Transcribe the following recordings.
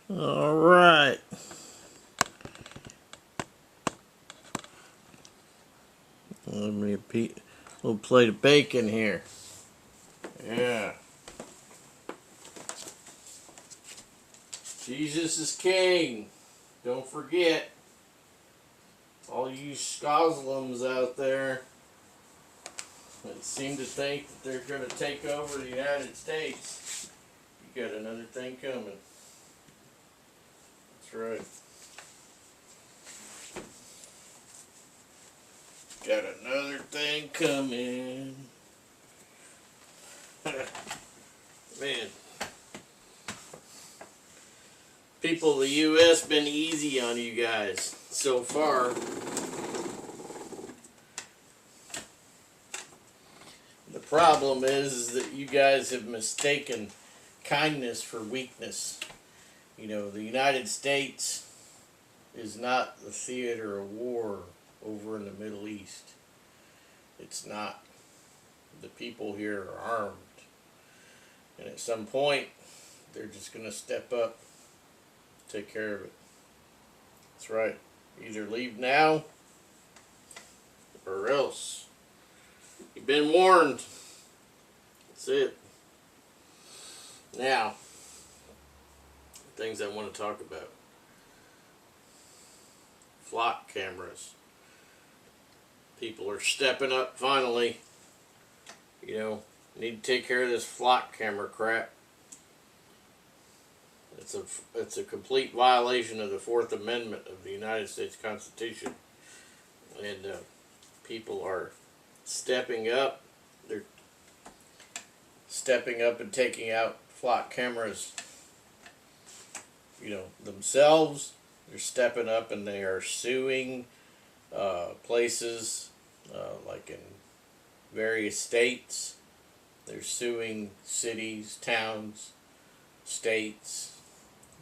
All right. Let me we'll plate of bacon here. Yeah. Jesus is king. Don't forget. All you Scoslims out there that seem to think that they're going to take over the United States. You got another thing coming. That's right. Got another thing coming. Man. People of the U.S. been easy on you guys so far. The problem is that you guys have mistaken kindness for weakness. You know, the United States is not the theater of war over in the Middle East. It's not. The people here are armed. And at some point, they're just going to step up, take care of it. That's right. Either leave now or else. You've been warned. That's it. Now, things I want to talk about. Flock cameras. People are stepping up finally. You know, need to take care of this flock camera crap. It's a complete violation of the Fourth Amendment of the United States Constitution. And people are stepping up. They're stepping up and taking out flock cameras, you know, themselves. They're stepping up and they are suing places like in various states. They're suing cities, towns, states,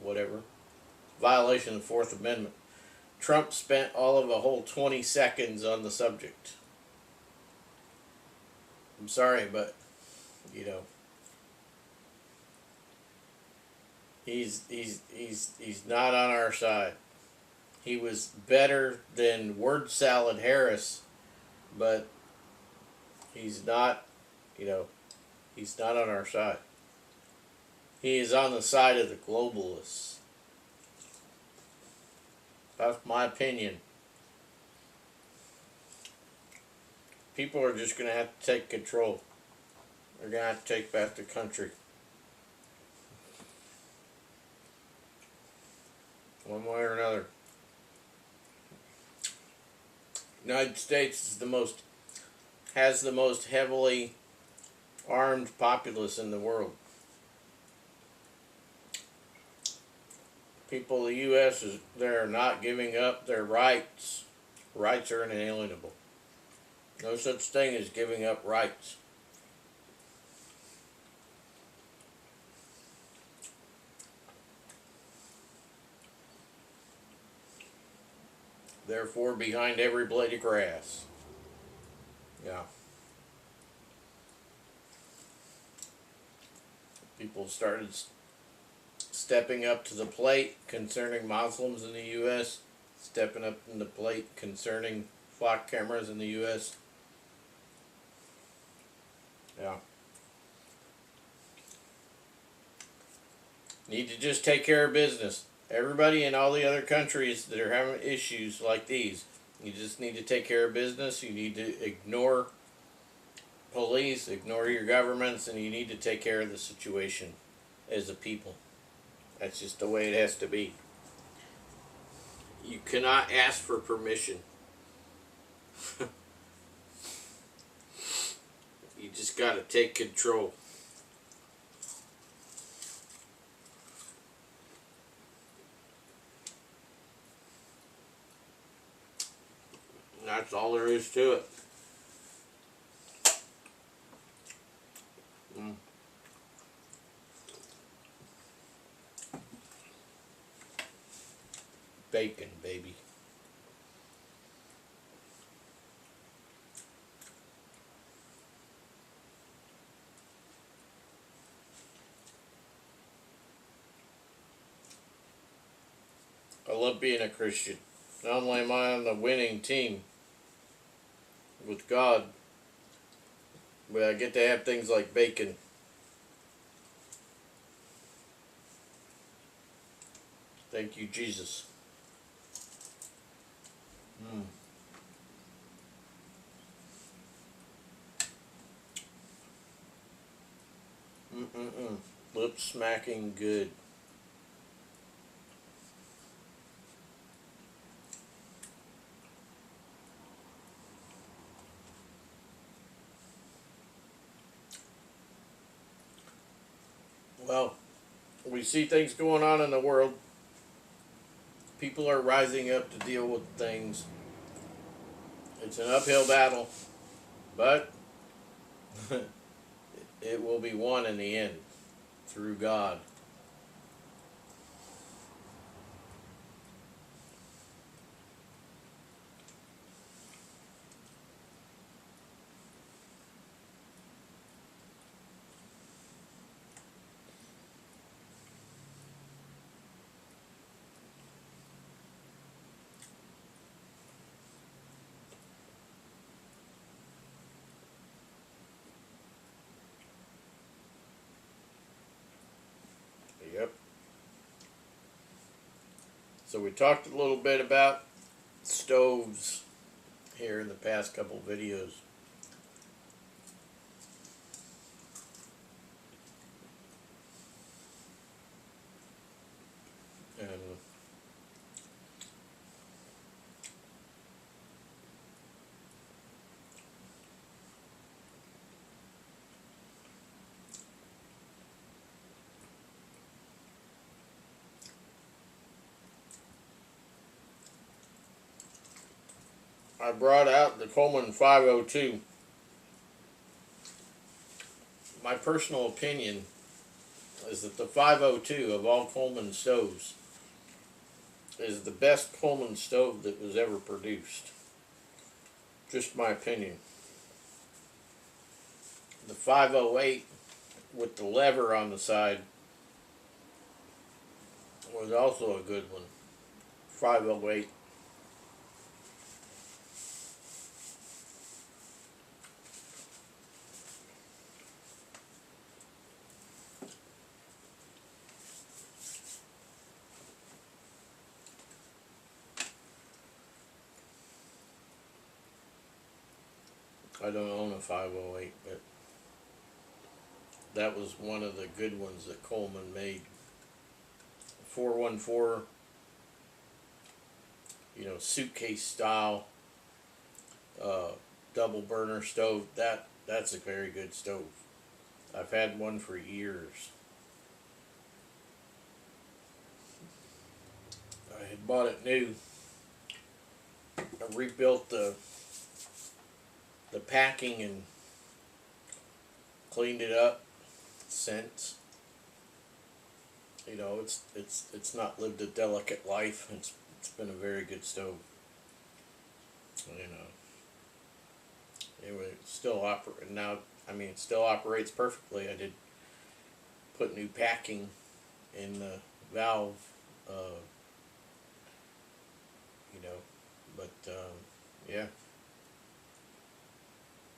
whatever. Violation of the Fourth Amendment. Trump spent all of a whole 20 seconds on the subject. I'm sorry, but, you know, he's not on our side. He was better than word salad Harris, but he's not, you know, he's not on our side. He is on the side of the globalists. That's my opinion. People are just going to have to take control. They're going to have to take back the country. One way or another. United States is has the most heavily armed populace in the world. People of the U.S. they're not giving up their rights. Rights are inalienable. No such thing as giving up rights. Therefore, behind every blade of grass. Yeah. People started stepping up to the plate concerning Muslims in the U.S., stepping up to the plate concerning flock cameras in the U.S. Yeah. Need to just take care of business. Everybody in all the other countries that are having issues like these, you just need to take care of business. You need to ignore police, ignore your governments, and you need to take care of the situation as a people. That's just the way it has to be. You cannot ask for permission. You just got to take control. And that's all there is to it. Bacon, baby. I love being a Christian. Not only am I on the winning team with God, but I get to have things like bacon. Thank you, Jesus. Mm. Mm-mm-mm. Lip smacking good. Well, we see things going on in the world. People are rising up to deal with things. It's an uphill battle, but it will be won in the end through God. Yep. So we talked a little bit about stoves here in the past couple videos. And I brought out the Coleman 502. My personal opinion is that the 502 of all Coleman stoves is the best Coleman stove that was ever produced. Just my opinion. The 508 with the lever on the side was also a good one. 508. I don't own a 508, but that was one of the good ones that Coleman made. 414, suitcase style, double burner stove. That's a very good stove. I've had one for years. I had bought it new. I rebuilt the packing and cleaned it up since. It's not lived a delicate life. It's been a very good stove. Anyway, it still operate now. I mean, it still operates perfectly. I did put new packing in the valve, uh, you know, but yeah,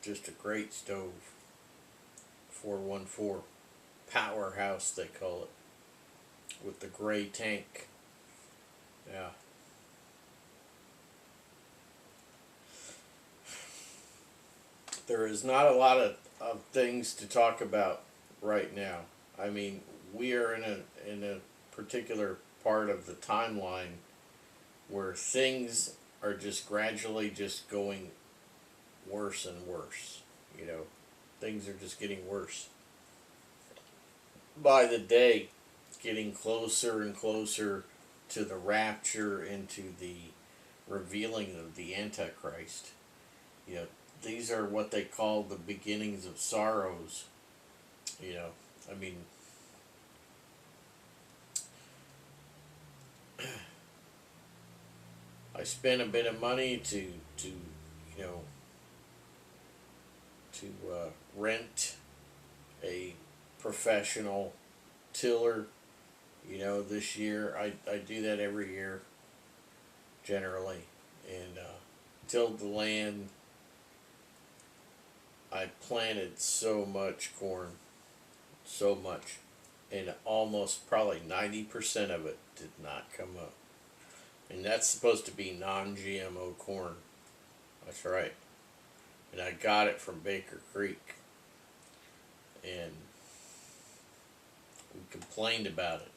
just a great stove. 414 powerhouse they call it, with the gray tank. Yeah. There is not a lot of things to talk about right now. I mean, we are in a particular part of the timeline where things are just gradually just going worse and worse. Things are just getting worse by the day, getting closer and closer to the rapture and to the revealing of the Antichrist. You know, these are what they call the beginnings of sorrows. You know, I mean, I spent a bit of money to you know to rent a professional tiller. This year I do that every year. generally, and tilled the land. I planted so much corn, so much, and almost probably 90% of it did not come up. And that's supposed to be non-GMO corn. That's right. And I got it from Baker Creek. And we complained about it.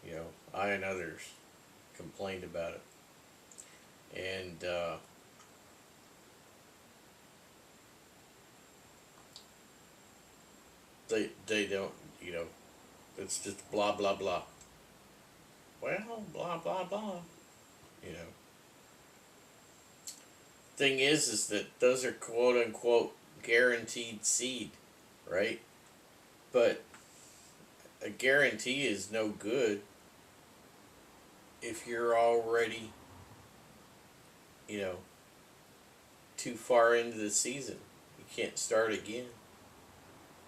You know, I and others complained about it. And they don't, you know, it's just blah blah blah. Well, blah blah blah. You know. Thing is that those are quote unquote guaranteed seed, right? But a guarantee is no good if you're already, you know, too far into the season. You can't start again.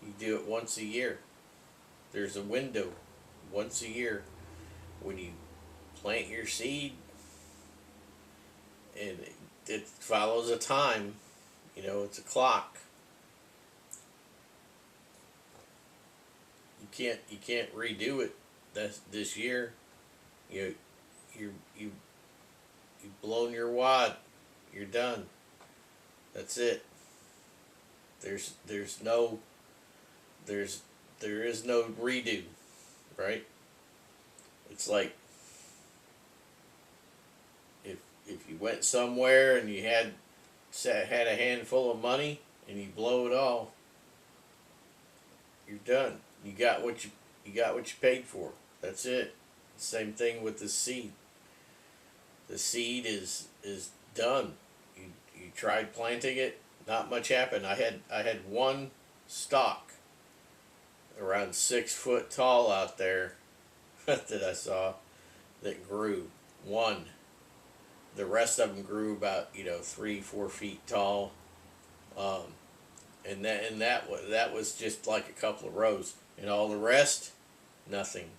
You do it once a year. There's a window once a year when you plant your seed, and it follows a time. You know, it's a clock. You can't redo it this year. You've blown your wad. You're done. That's it. There is no redo, right? It's like if you went somewhere and you had a handful of money and you blow it all, you're done. You got what you paid for. That's it. Same thing with the seed. The seed is done. You tried planting it, not much happened. I had one stalk around 6 foot tall out there that I saw that grew. One. The rest of them grew about 3-4 feet tall, and that was just like a couple of rows, and all the rest, nothing.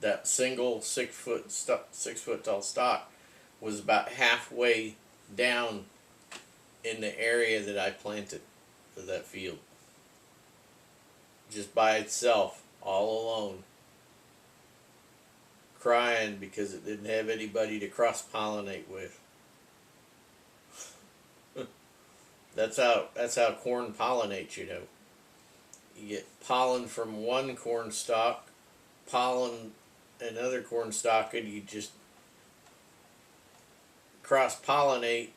That single 6 foot tall stalk was about halfway down in the area that I planted for that field, just by itself, all alone, crying because it didn't have anybody to cross-pollinate with. That's how corn pollinates, you know. You get pollen from one corn stalk, pollen another corn stalk, and you just cross-pollinate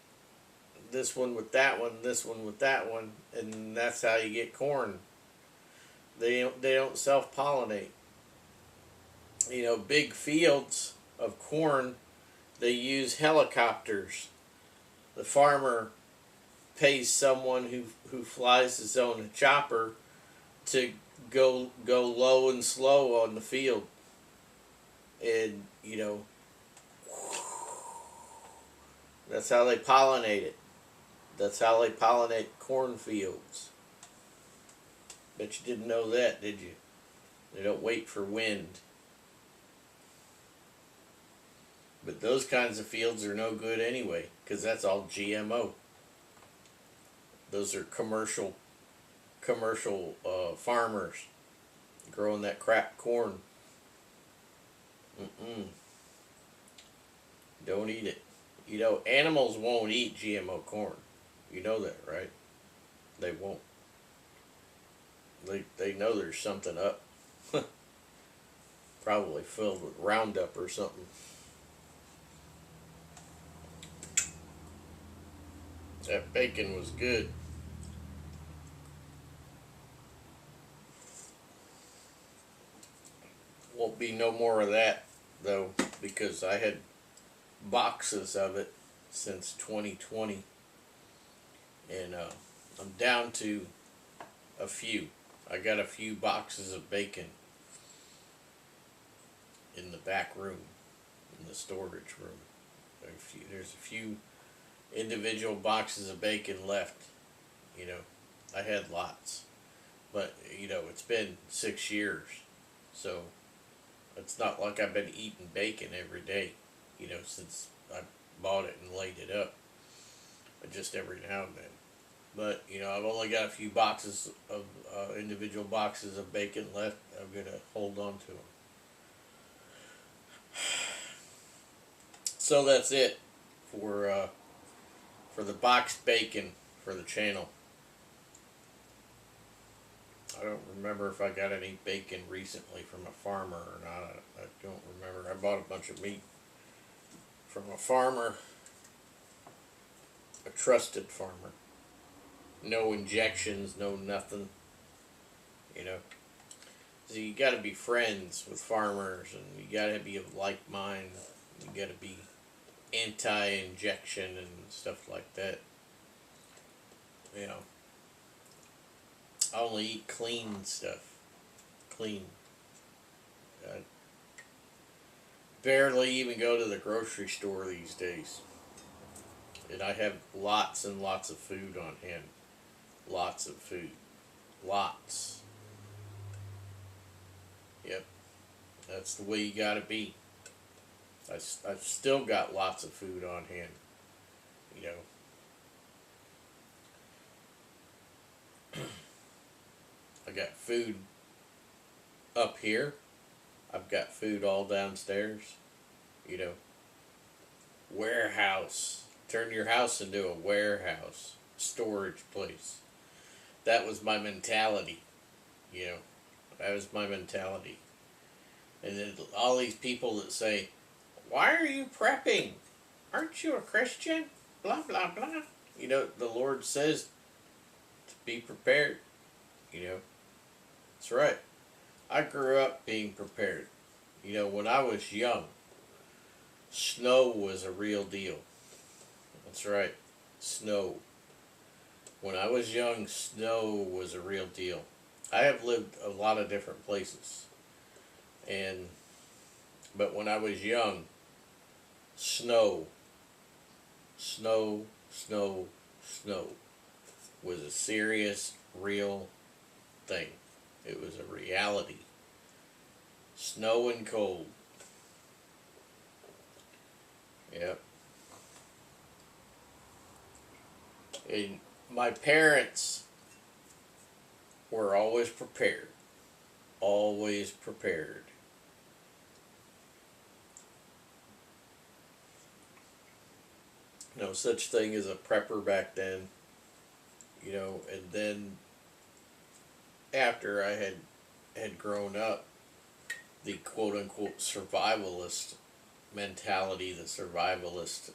this one with that one, this one with that one, and that's how you get corn. They don't self-pollinate. You know, big fields of corn, they use helicopters. The farmer pays someone who flies his own chopper to go low and slow on the field, and that's how they pollinate it. That's how they pollinate cornfields. Bet you didn't know that, did you? They don't wait for wind. But those kinds of fields are no good anyway, because that's all GMO. Those are commercial farmers growing that crap corn. Don't eat it. You know, animals won't eat GMO corn. You know that, right? They won't. They know there's something up. Probably filled with Roundup or something. That bacon was good. Won't be no more of that, though, because I had boxes of it since 2020. And I'm down to a few. I got a few boxes of bacon in the back room, in the storage room. There's a few individual boxes of bacon left. You know, I had lots, but it's been 6 years, so it's not like I've been eating bacon every day, since I bought it and laid it up, but just every now and then. But you know, I've only got a few boxes of individual boxes of bacon left. I'm gonna hold on to them. So that's it for the boxed bacon for the channel. I don't remember if I got any bacon recently from a farmer or not. I don't remember. I bought a bunch of meat from a farmer, a trusted farmer. No injections, no nothing. You know. So you got to be friends with farmers, and you got to be of like mind. You got to be anti-injection and stuff like that. You know. I only eat clean stuff. Clean. I barely even go to the grocery store these days. And I have lots and lots of food on hand. Lots of food. Lots. Yep. That's the way you gotta be. I've still got lots of food on hand. You know. I got food up here. I've got food all downstairs. You know. Warehouse. Turn your house into a warehouse. Storage place. That was my mentality. You know. That was my mentality. And then all these people that say, "Why are you prepping? Aren't you a Christian?" Blah, blah, blah. You know, the Lord says to be prepared. You know. That's right. I grew up being prepared. You know, when I was young, snow was a real deal. That's right. Snow. When I was young, snow was a real deal. I have lived a lot of different places. But when I was young, snow, snow, snow, snow was a serious, real thing. It was a reality. Snow and cold. Yep. And my parents were always prepared. Always prepared. No such thing as a prepper back then. You know, and then after I had grown up, the quote-unquote survivalist mentality, the survivalist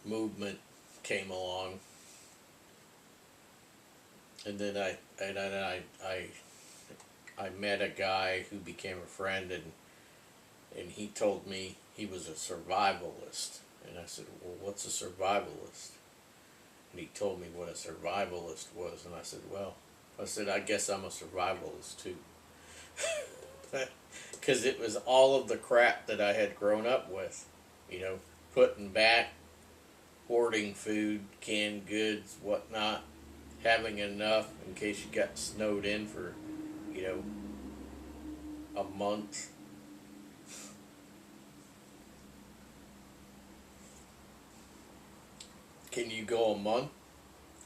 movement came along, and then I met a guy who became a friend, and he told me he was a survivalist, and I said, "Well, what's a survivalist?" And he told me what a survivalist was, and I said, "Well," I said, "I guess I'm a survivalist too." Because it was all of the crap that I had grown up with, you know, putting back, hoarding food, canned goods, whatnot, having enough in case you got snowed in for, you know, a month. Can you go a month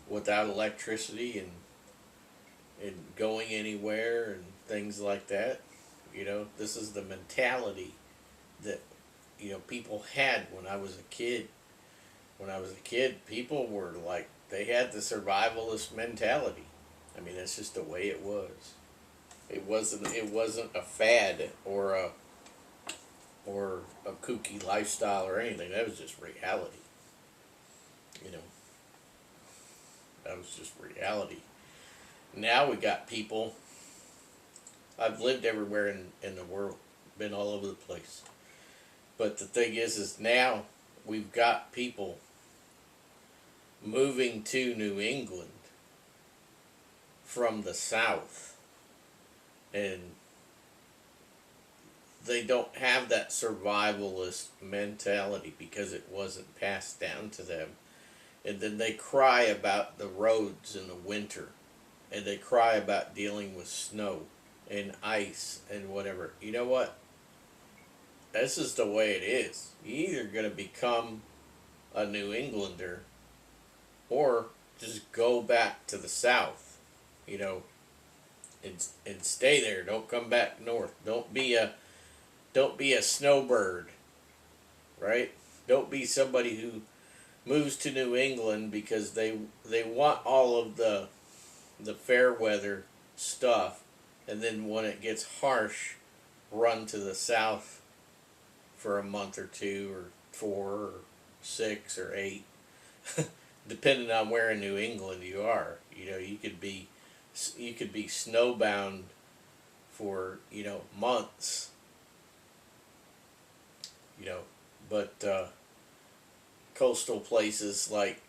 without electricity and going anywhere and things like that? You know, this is the mentality that, you know, people had when I was a kid. When I was a kid, people were like, they had the survivalist mentality. I mean, that's just the way it was. It wasn't a fad or a kooky lifestyle or anything. That was just reality. You know, that was just reality. Now we got people. I've lived everywhere in the world, been all over the place. But the thing is now we've got people moving to New England from the South, and they don't have that survivalist mentality because it wasn't passed down to them. And then they cry about the roads in the winter, and they cry about dealing with snow and ice and whatever. You know what? this is the way it is. You're either going to become a New Englander or just go back to the South, you know, and stay there. Don't come back north. Don't be a snowbird, right? Don't be somebody who moves to New England because they want all of the fair weather stuff, and then when it gets harsh, run to the South for a month or two or 4 or 6 or 8, depending on where in New England you are. You know, you could be snowbound for months. You know, but coastal places like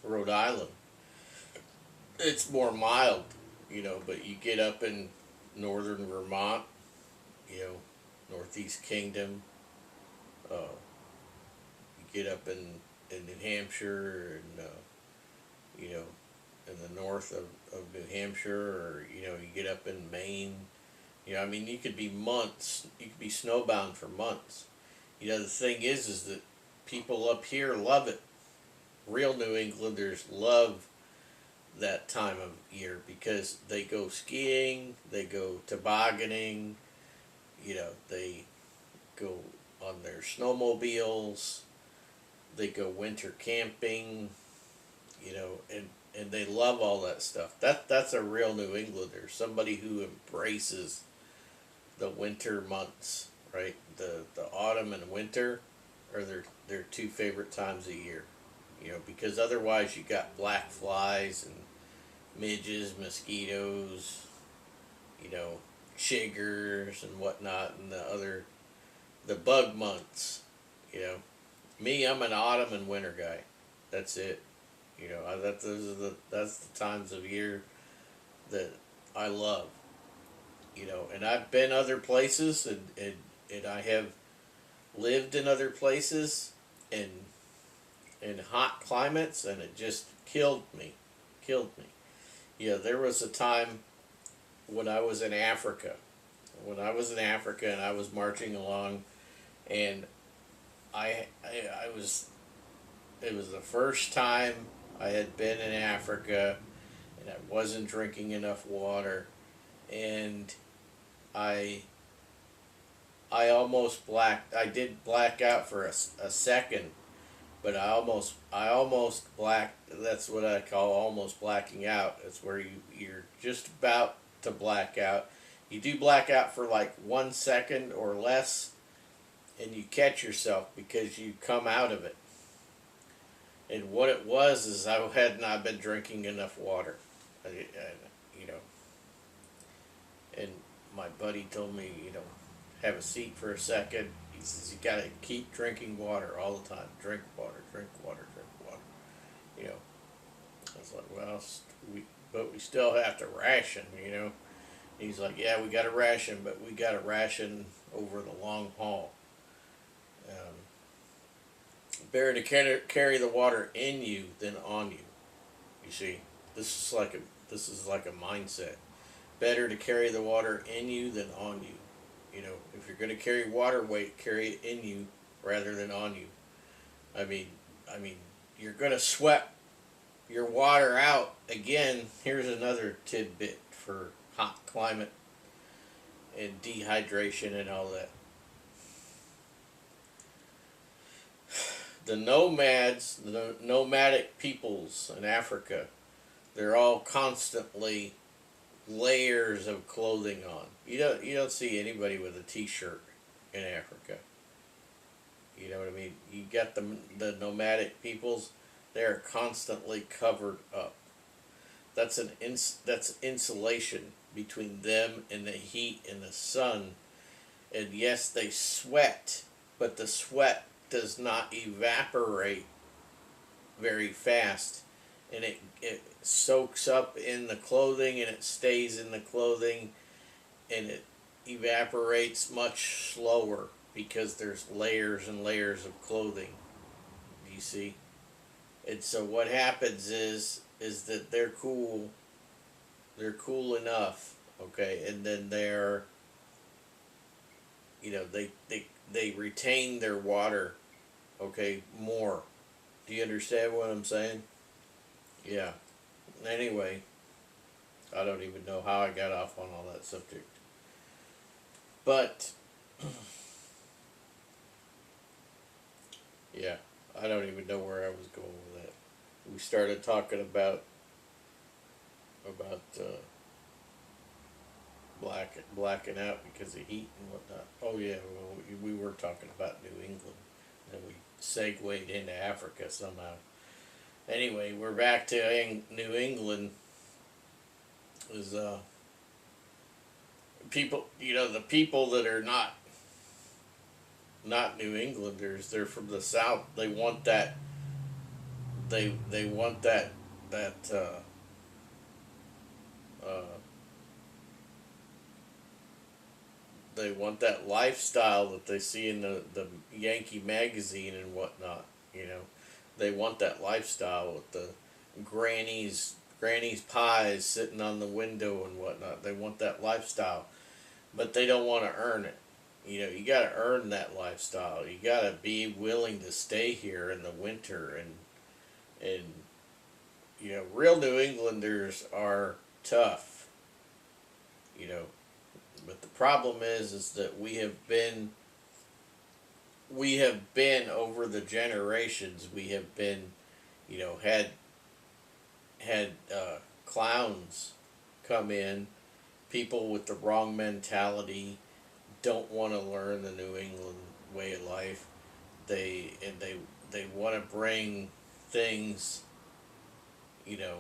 Rhode Island, it's more mild. But you get up in northern Vermont, you know, Northeast Kingdom. You get up in New Hampshire and in the north of New Hampshire, or you get up in Maine. I mean, you could be months. You could be snowbound for months. The thing is that people up here love it. Real New Englanders love that time of year because they go skiing, they go tobogganing, they go on their snowmobiles, they go winter camping, and they love all that stuff. That's a real New Englander, somebody who embraces the winter months, right? The autumn and winter are their two favorite times of year. Because otherwise you got black flies and midges, mosquitoes, chiggers and whatnot, and the bug months. Me, I'm an autumn and winter guy. That's it. That's the times of year that I love. And I've been other places, and I have lived in other places and in hot climates, and it just killed me. There was a time when I was in Africa. And I was marching along, and I was. It was the first time I had been in Africa, and I wasn't drinking enough water, and I almost blacked. I did black out for a second, but I almost blacked. That's what I call almost blacking out. It's where you're just about to black out. You do black out for like 1 second or less, and you catch yourself because you come out of it. And what it was is I had not been drinking enough water. You know, and my buddy told me, have a seat for a second. He says, you gotta keep drinking water all the time. Drink water, drink water, drink water. I was like, well, but we still have to ration. He's like, yeah, we got to ration, but we got to ration over the long haul. Better to carry the water in you than on you. You see, this is like a mindset. Better to carry the water in you than on you. If you're going to carry water weight, carry it in you rather than on you. I mean, you're going to sweat your water out. Again, here's another tidbit for hot climate and dehydration and all that. The nomads, the nomadic peoples in Africa, they're all constantly layers of clothing on. You don't see anybody with a t-shirt in Africa. You know what I mean? You got the nomadic peoples, they're constantly covered up. That's insulation between them and the heat and the sun. And yes, they sweat, but the sweat does not evaporate very fast, and it soaks up in the clothing, and it stays in the clothing, and it evaporates much slower because there's layers and layers of clothing. You see? And so what happens is that they're cool enough, okay, and then they're they retain their water, okay, more. Do you understand what I'm saying? Yeah. Anyway, I don't even know how I got off on all that subject. But yeah, I don't even know where I was going with that. We started talking about blacking out because of heat and whatnot. Oh yeah, well we were talking about New England, and we segued into Africa somehow. Anyway, we're back to New England. Is people, the people that are not New Englanders, they're from the South. They want that. They want that uh, they want that lifestyle that they see in the Yankee magazine and whatnot. They want that lifestyle with the granny's pies sitting on the window and whatnot. They want that lifestyle, but they don't want to earn it. You got to earn that lifestyle. You got to be willing to stay here in the winter, and real New Englanders are tough. You know, but the problem is that we have been over the generations. We have been, had clowns come in, people with the wrong mentality, don't want to learn the New England way of life. They want to bring things, you know,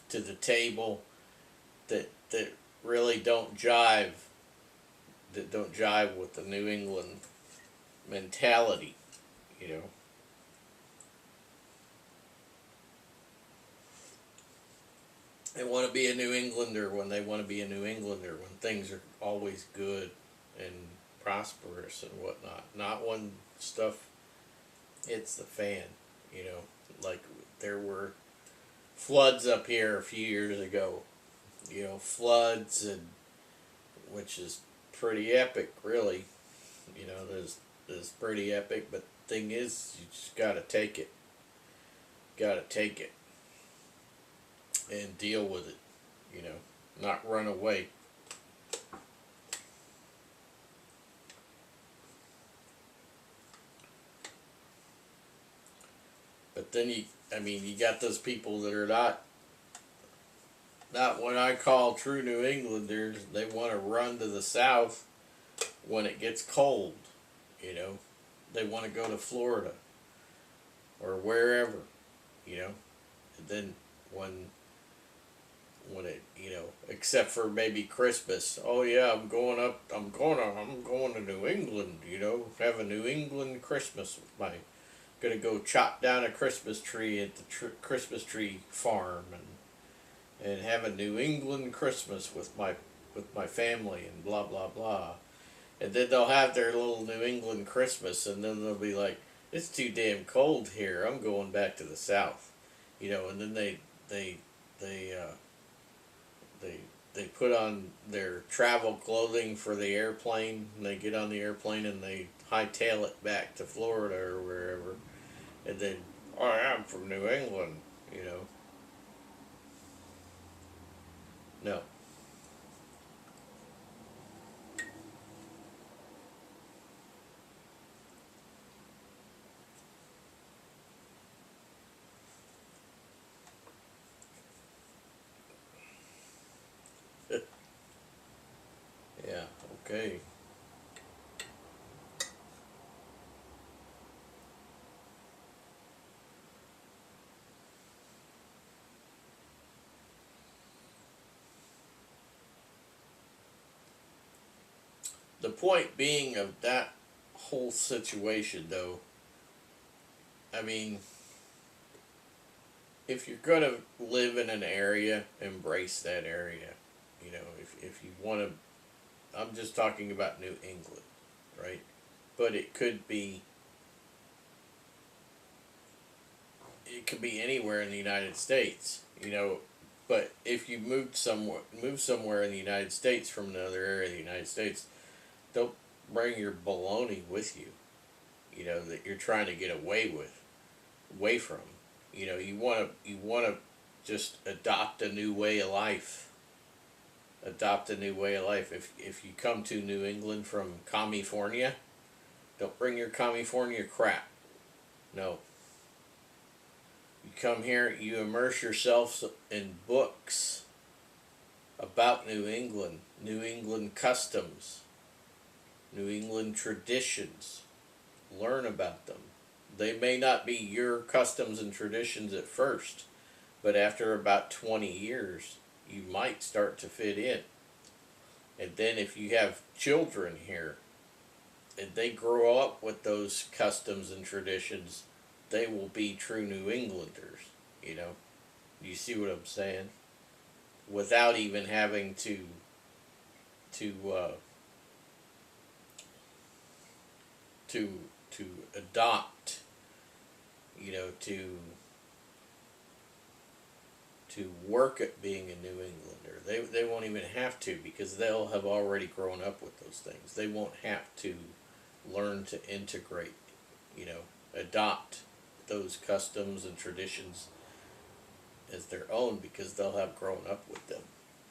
to the table that really don't jive with the New England mentality, you know. They want to be a New Englander when they want to be a New Englander when things are always good and prosperous and whatnot. Not when stuff hits the fan, you know. Like there were floods up here a few years ago, floods, and which is pretty epic, really. There's pretty epic, but thing is, you just gotta take it. Gotta take it and deal with it, not run away. But then you got those people that are not what I call true New Englanders. They want to run to the South when it gets cold, you know. They want to go to Florida or wherever, And then when it, except for maybe Christmas. Oh yeah, I'm going to New England, have a New England Christmas with my, gonna go chop down a Christmas tree at the Christmas tree farm and have a New England Christmas with my family and blah blah blah. And then they'll have their little New England Christmas, and then they'll be like, "It's too damn cold here. I'm going back to the South," And then they put on their travel clothing for the airplane, and they get on the airplane and they hightail it back to Florida or wherever, and then, "Oh, I'm from New England," No. Yeah. Okay. The point being of that whole situation, though, I mean, if you're going to live in an area, embrace that area. If you want to, I'm just talking about New England, right? But it could be anywhere in the United States, But if you move somewhere in the United States from another area of the United States, don't bring your baloney with you. You know that you're trying to get away from. You know, you want to just adopt a new way of life. Adopt a new way of life. If you come to New England from California, don't bring your California crap. No. You come here, you immerse yourself in books about New England customs, New England traditions. Learn about them. They may not be your customs and traditions at first, but after about 20 years, you might start to fit in. And then if you have children here, and they grow up with those customs and traditions, they will be true New Englanders, you know. You see what I'm saying? Without even having to uh, to adopt, you know, to work at being a New Englander. They won't even have to, because they'll have already grown up with those things. They won't have to learn to integrate, you know, adopt those customs and traditions as their own, because they'll have grown up with them.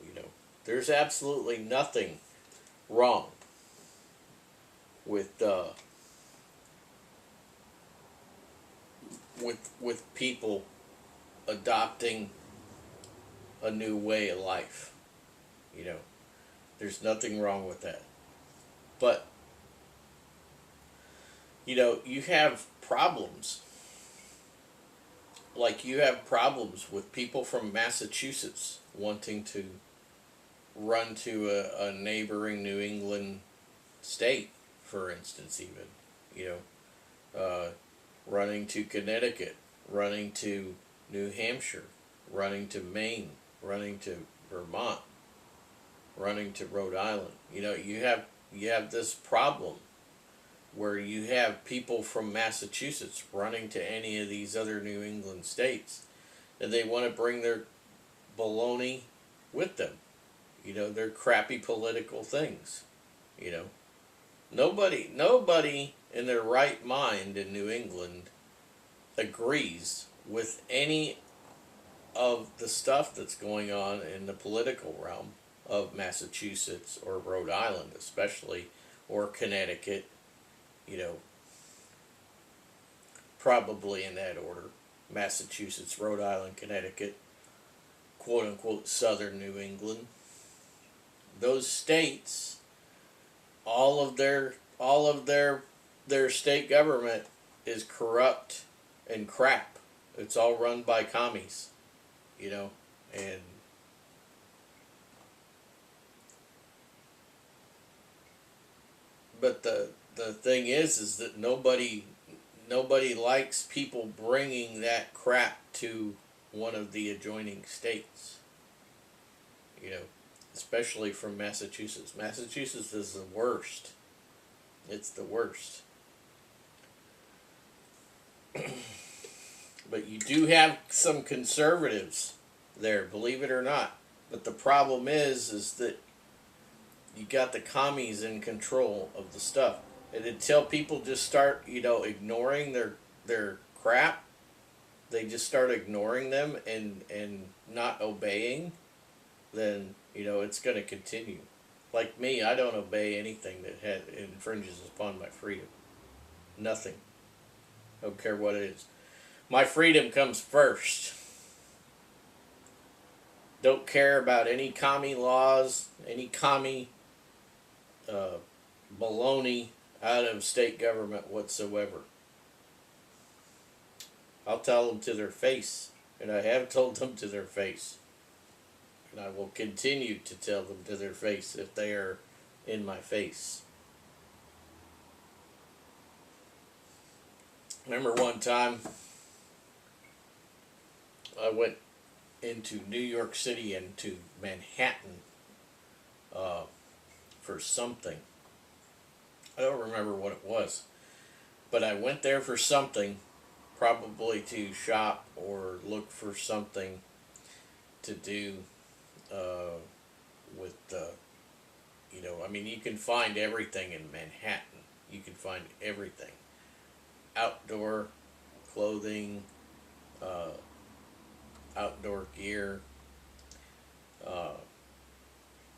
You know, there's absolutely nothing wrong with people adopting a new way of life. You know, there's nothing wrong with that. But you know, you have problems. Like, you have problems with people from Massachusetts wanting to run to a neighboring New England state, for instance, even. You know, running to Connecticut, running to New Hampshire, running to Maine, running to Vermont, running to Rhode Island. You know, you have this problem where you have people from Massachusetts running to any of these other New England states, and they want to bring their baloney with them. You know, their crappy political things. You know, nobody in their right mind in New England agrees with any of the stuff that's going on in the political realm of Massachusetts or Rhode Island especially, or Connecticut, you know, probably in that order. Massachusetts, Rhode Island, Connecticut, quote unquote southern New England. Those states, all of their state government is corrupt and crap. It's all run by commies, you know, and but the thing is that nobody likes people bringing that crap to one of the adjoining states. You know, especially from Massachusetts. Massachusetts is the worst. It's the worst. But you do have some conservatives there, believe it or not. But the problem is that you got the commies in control of the stuff. And until people just start, you know, ignoring their crap, they just start ignoring them and not obeying, then, you know, it's going to continue. Like me, I don't obey anything that infringes upon my freedom. Nothing. I don't care what it is. My freedom comes first. Don't care about any commie laws, any commie baloney out of state government whatsoever. I'll tell them to their face, and I have told them to their face. And I will continue to tell them to their face if they are in my face. Remember one time I went into New York City and to Manhattan for something. I don't remember what it was, but I went there for something, probably to shop or look for something to do with You know, I mean, you can find everything in Manhattan. You can find everything. Outdoor clothing, uh, outdoor gear, uh,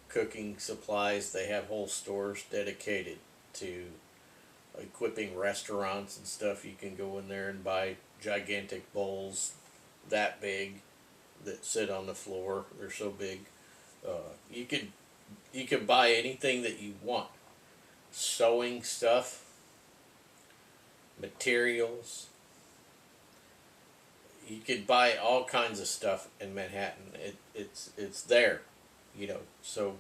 cooking supplies. They have whole stores dedicated to equipping restaurants and stuff. You can go in there and buy gigantic bowls that big that sit on the floor. They're so big. You could buy anything that you want. Sewing stuff, materials. You could buy all kinds of stuff in Manhattan. It's there, you know. So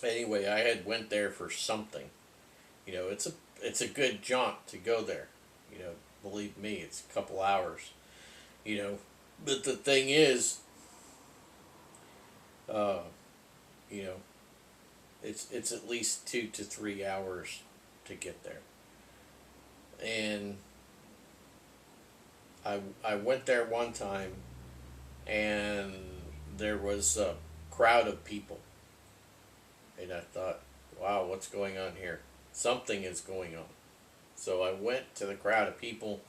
anyway, I had went there for something. You know, it's a good jaunt to go there. You know, believe me, it's a couple hours. You know, but the thing is, uh, you know, it's at least 2 to 3 hours to get there. And I went there one time, and there was a crowd of people, and I thought, wow, what's going on here? Something is going on. So I went to the crowd of people,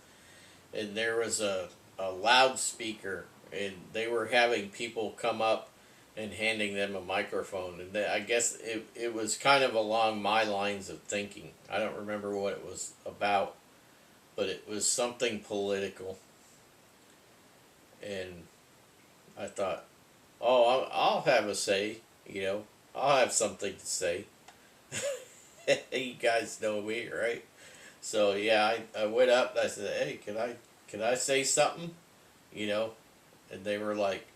and there was a loudspeaker, and they were having people come up and handing them a microphone. And I guess it was kind of along my lines of thinking. I don't remember what it was about, but it was something political. And I thought, oh, I'll have a say, you know, I'll have something to say. You guys know me, right? So yeah, I went up and I said, hey, can I say something? You know, and they were like,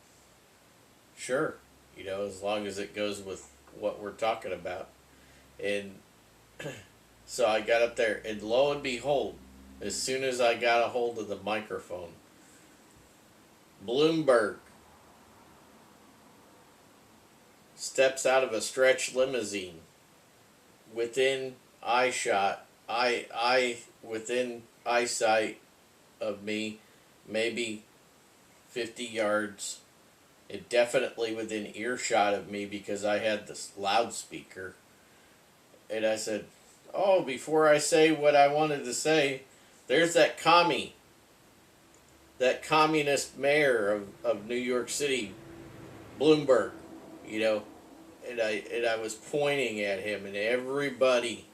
sure, you know, as long as it goes with what we're talking about. And so I got up there, and lo and behold, as soon as I got a hold of the microphone, Bloomberg steps out of a stretch limousine within within eyesight of me, maybe 50 yards, and definitely within earshot of me because I had this loudspeaker. And I said, oh, before I say what I wanted to say, there's that that communist mayor of New York City, Bloomberg, you know, and I was pointing at him, and everybody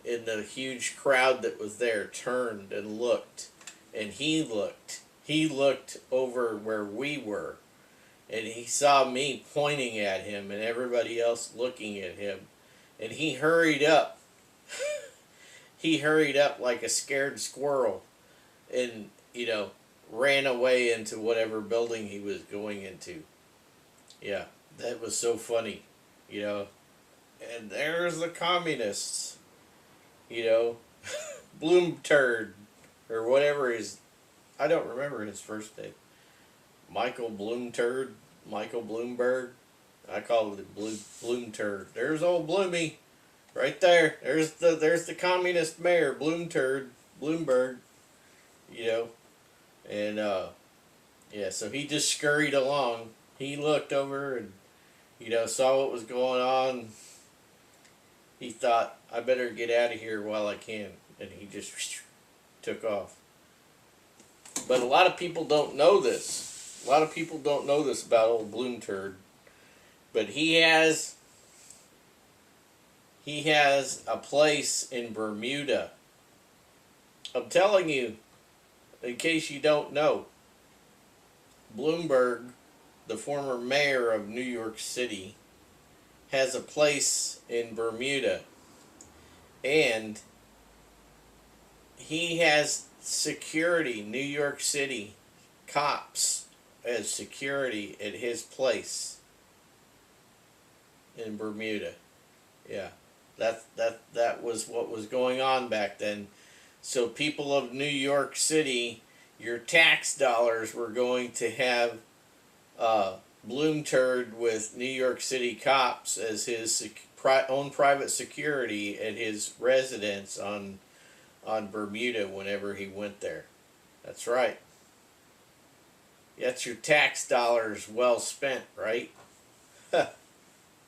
in the huge crowd that was there turned and looked, and he looked over where we were, and he saw me pointing at him and everybody else looking at him, and he hurried up. He hurried up like a scared squirrel, and, you know, ran away into whatever building he was going into. Yeah, that was so funny, you know. And there's the communists, you know, Bloom Turd, or whatever his, I don't remember his first name. Michael Bloom Turd, Michael Bloomberg. I call it the Bloom Turd. There's old Bloomy, right there. There's the communist mayor, Bloom Turd, Bloomberg, you know. And yeah, so he just scurried along. He looked over and, you know, saw what was going on. He thought, I better get out of here while I can. And he just took off. But a lot of people don't know this. A lot of people don't know this about old Bloom Turd. But he has a place in Bermuda. I'm telling you, in case you don't know, Bloomberg, the former mayor of New York City, has a place in Bermuda, and he has security, New York City cops as security at his place in Bermuda. Yeah, that was what was going on back then. So people of New York City, your tax dollars were going to have Bloom Turd with New York City cops as his own private security at his residence on Bermuda whenever he went there. That's right. That's your tax dollars well spent, right?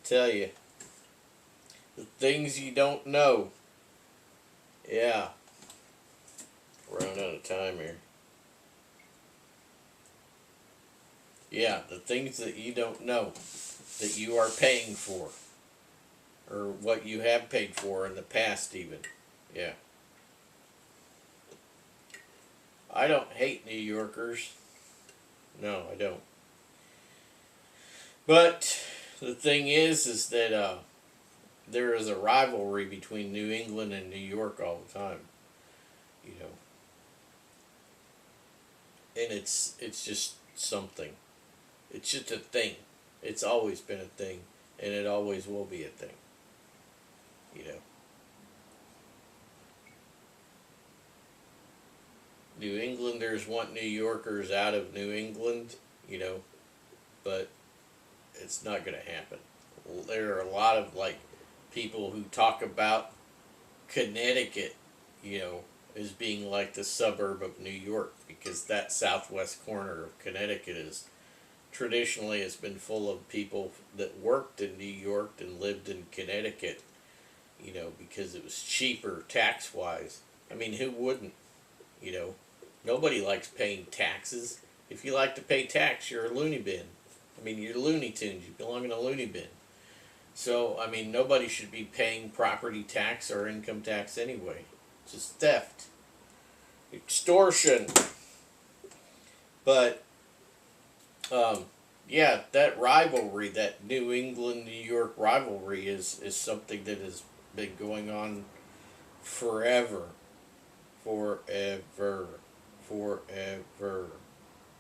Tell you. The things you don't know. Yeah. Running out of time here. Yeah, the things that you don't know that you are paying for, or what you have paid for in the past, even. Yeah. I don't hate New Yorkers. No, I don't. But the thing is that there is a rivalry between New England and New York all the time. You know, and it's just something. It's just a thing. It's always been a thing, and it always will be a thing. You know, New Englanders want New Yorkers out of New England. You know, but it's not going to happen. There are a lot of people who talk about Connecticut, as being like the suburb of New York, because that southwest corner of Connecticut is traditionally has been full of people that worked in New York and lived in Connecticut, because it was cheaper tax wise. I mean, who wouldn't? You know, nobody likes paying taxes. If you like to pay tax, you're a loony bin. I mean, you're Looney Tunes. You belong in a loony bin. So, I mean, nobody should be paying property tax or income tax anyway. It's just theft, extortion. But, yeah, that rivalry, that New England-New York rivalry is something that has been going on forever. Forever. Forever.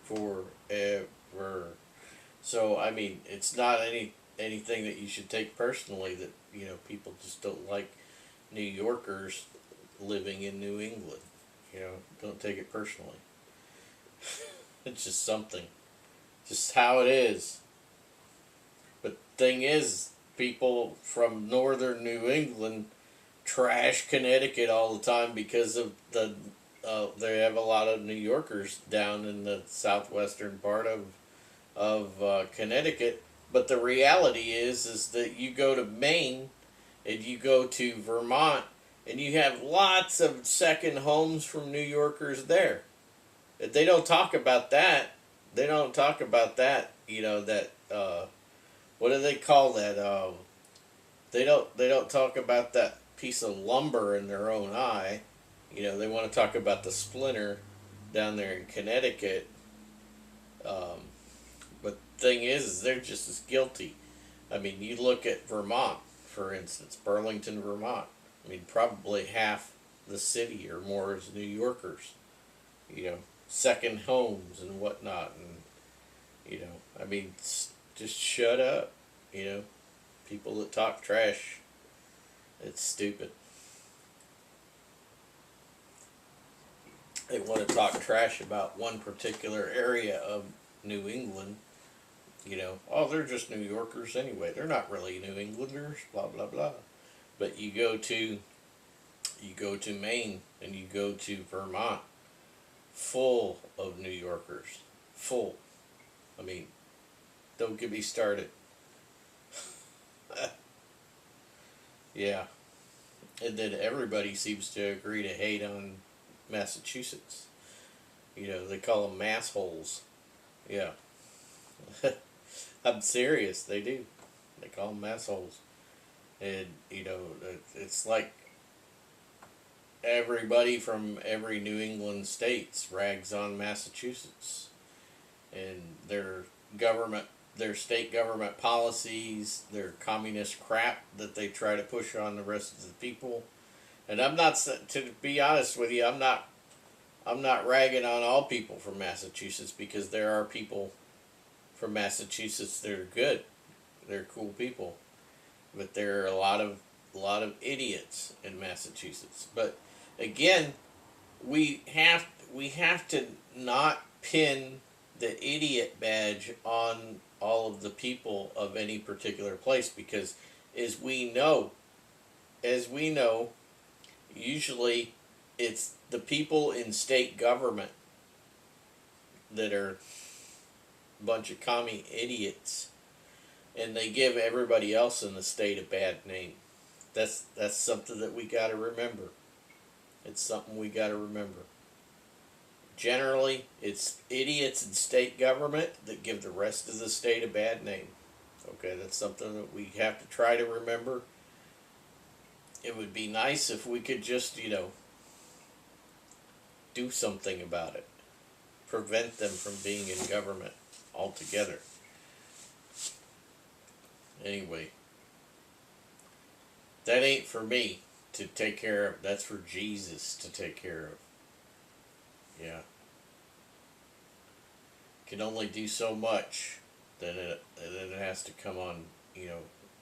Forever. So, I mean, it's not anything that you should take personally that, people just don't like New Yorkers living in New England. Don't take it personally. It's just something. Just how it is. But the thing is, people from northern New England trash Connecticut all the time because of they have a lot of New Yorkers down in the southwestern part of Connecticut. But the reality is that you go to Maine and you go to Vermont and you have lots of second homes from New Yorkers there. They don't talk about that. They don't talk about that. What do they call that? They don't talk about that piece of lumber in their own eye. They want to talk about the splinter down there in Connecticut. But the thing is they're just as guilty. I mean, you look at Vermont, for instance, Burlington, Vermont. I mean, probably half the city or more is New Yorkers. Second homes and whatnot, and I mean, just shut up. People that talk trash, it's stupid. They want to talk trash about one particular area of New England. Oh, they're just New Yorkers anyway. They're not really New Englanders. Blah blah blah. But you go to Maine and you go to Vermont, full of New Yorkers. Full. I mean, don't get me started. Yeah. And then everybody seems to agree to hate on Massachusetts. They call them massholes. Yeah. I'm serious, they do. They call them massholes. And, it's like everybody from every New England state rags on Massachusetts. And their state government policies, their communist crap that they try to push on the rest of the people. And I'm not, to be honest with you, I'm not ragging on all people from Massachusetts, because there are people from Massachusetts that are good. They're cool people. But there are a lot of idiots in Massachusetts. But again, we have to not pin the idiot badge on all of the people of any particular place, because as we know, usually it's the people in state government that are a bunch of commie idiots, and they give everybody else in the state a bad name. That's something that we got to remember. It's something we got to remember. Generally, it's idiots in state government that give the rest of the state a bad name. Okay, that's something that we have to try to remember. It would be nice if we could just, do something about it. Prevent them from being in government altogether. Anyway, that ain't for me to take care of. That's for Jesus to take care of. Yeah. Can only do so much. Then it has to come on,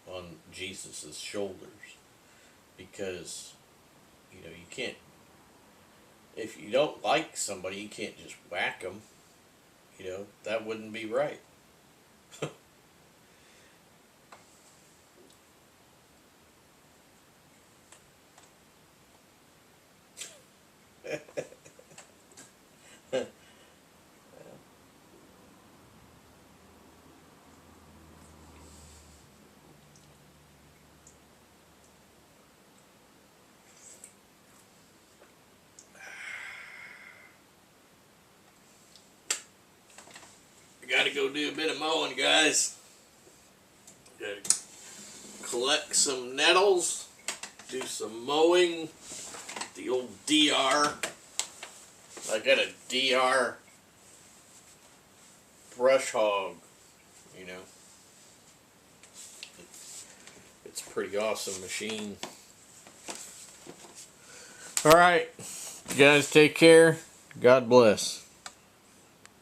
on Jesus's shoulders. Because, you can't, if you don't like somebody, you can't just whack them. That wouldn't be right. I gotta go do a bit of mowing, guys. Gotta collect some nettles, do some mowing. The old DR. I got a DR brush hog, It's a pretty awesome machine. Alright, you guys take care. God bless.